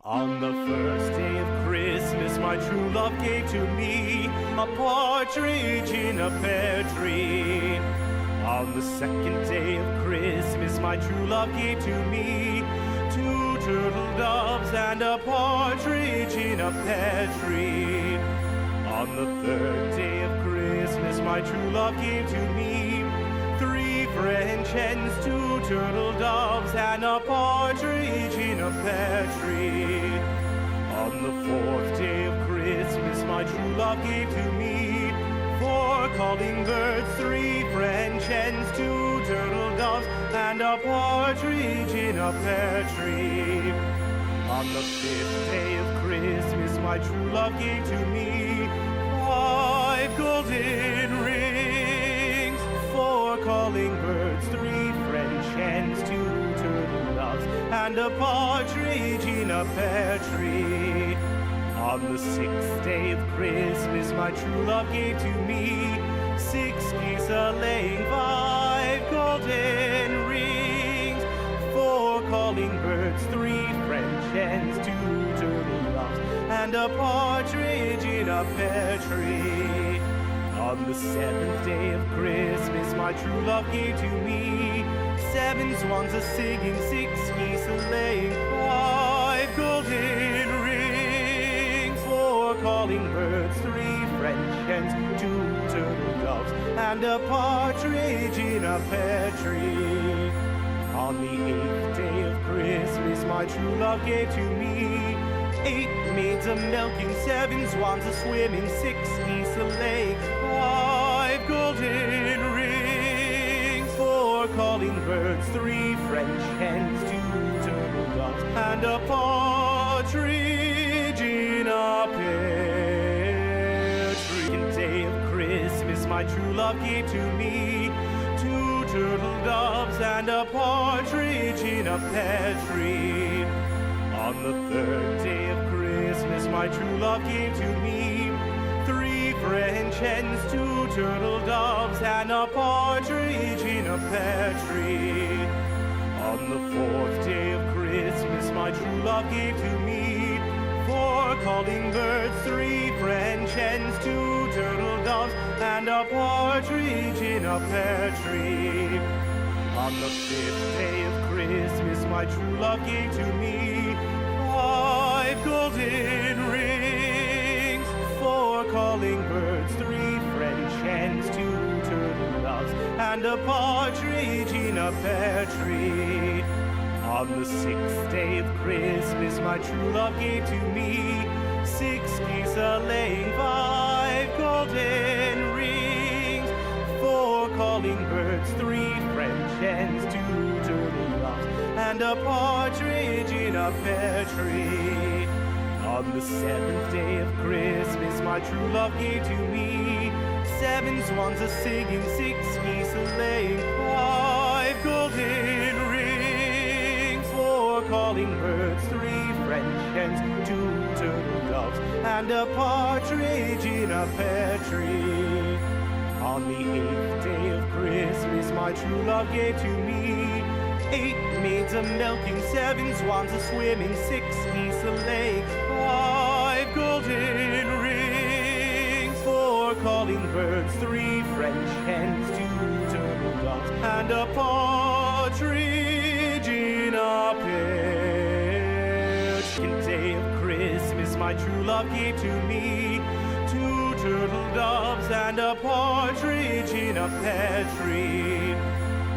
On the first day of Christmas, my true love gave to me a partridge in a pear tree. On the second day of Christmas, my true love gave to me two turtle doves and a partridge in a pear tree. On the third day of Christmas, my true love gave to me three French hens, two turtle doves, and a partridge in a pear tree. On the fourth day of Christmas, my true love gave to me four calling birds, three French hens, two turtle doves, and a partridge in a pear tree. On the fifth day of Christmas, my true love gave to me five golden rings, four calling birds, three French hens, two turtle doves, and a partridge in a pear tree. On the sixth day of Christmas, my true love gave to me six geese a-laying, five golden rings, four calling birds, three French hens, two turtle doves, and a partridge in a pear tree. On the seventh day of Christmas, my true love gave to me seven swans a-singing, six geese a-laying, five golden rings, four calling birds, three French hens, two turtle doves, and a partridge in a pear tree. On the eighth day of Christmas, my true love gave to me eight maids a-milking, seven swans a-swimming, six geese a-laying, five golden rings, four calling birds, three French hens, two turtle doves, and a partridge in a pear tree. Second day of Christmas, my true love gave to me two turtle doves and a partridge in a pear tree. On the third day of Christmas, my true love gave to me three French hens, two turtle doves, and a partridge in a pear tree. On the fourth day of Christmas, my true love gave to me four calling birds, three French hens, two turtle doves, and a partridge in a pear tree. On the fifth day of Christmas, my true love gave to me five golden rings, four calling birds, three French hens, two turtle doves, and a partridge in a pear tree. On the sixth day of Christmas, my true love gave to me six geese a-laying, five golden rings, four calling birds, three French hens, two turtle doves, and a partridge in a pear tree. On the seventh day of Christmas, my true love gave to me seven swans a-singing, six geese a-laying, five golden rings, four calling birds, three French hens, two turtle doves, and a partridge in a pear tree. On the eighth day of Christmas, my true love gave to me eight maids a-milking, seven swans a-swimming, six geese a-laying, five golden rings, four calling birds, three French hens, two turtle doves, and a partridge in a pear. Second day of Christmas, my true love gave to me two turtle doves and a partridge in a pear tree.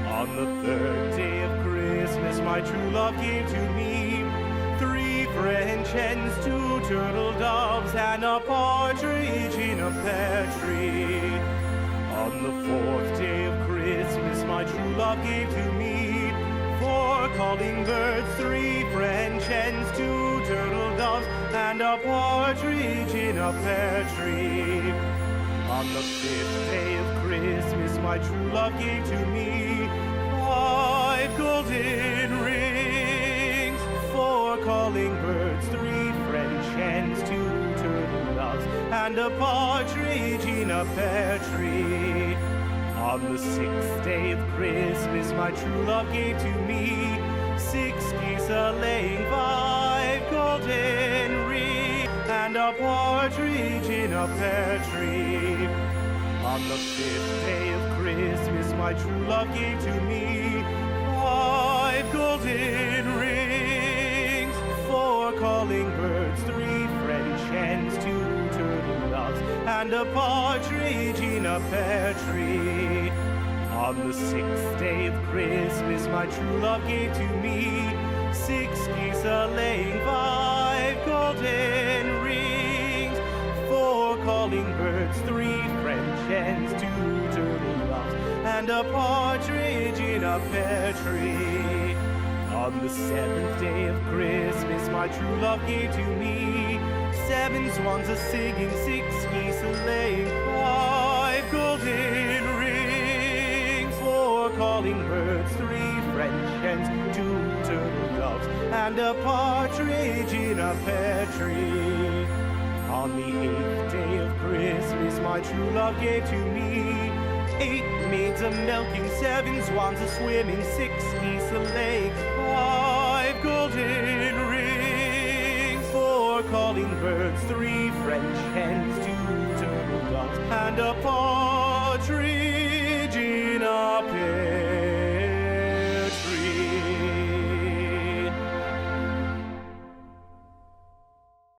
On the third day of Christmas, my true love gave to me three French hens, two turtle doves, and a partridge in a pear tree. On the fourth day of Christmas, my true love gave to me four calling birds, three French hens, two turtle doves, and a partridge in a pear tree. On the fifth day of Christmas, my true love gave to me five golden rings, four calling birds, three French hens, two turtle doves, and a partridge in a pear tree. On the sixth day of Christmas, my true love gave to me six geese a-laying, five golden a partridge in a pear tree. On the 5th day of Christmas, my true love gave to me 5 golden rings, 4 calling birds, 3 French hens, 2 turtle doves, and a partridge in a pear tree. On the 6th day of Christmas, my true love gave to me 6 geese a-laying, 5 golden rings, 4 calling birds, 3 French hens, 2 turtle doves, and a partridge in a pear tree. On the 7th day of Christmas, my true love gave to me 7 swans a-singing, 6 geese a-laying, 5 golden rings, 4 calling birds, 3 French hens, 2 turtle doves, and a partridge in a pear tree. On the 8th day of Christmas, my true love gave to me 8 maids a-milking, 7 swans a-swimming, 6 geese a-laying, 5 golden rings, 4 calling birds, 3 French hens, 2 turtle doves, and a partridge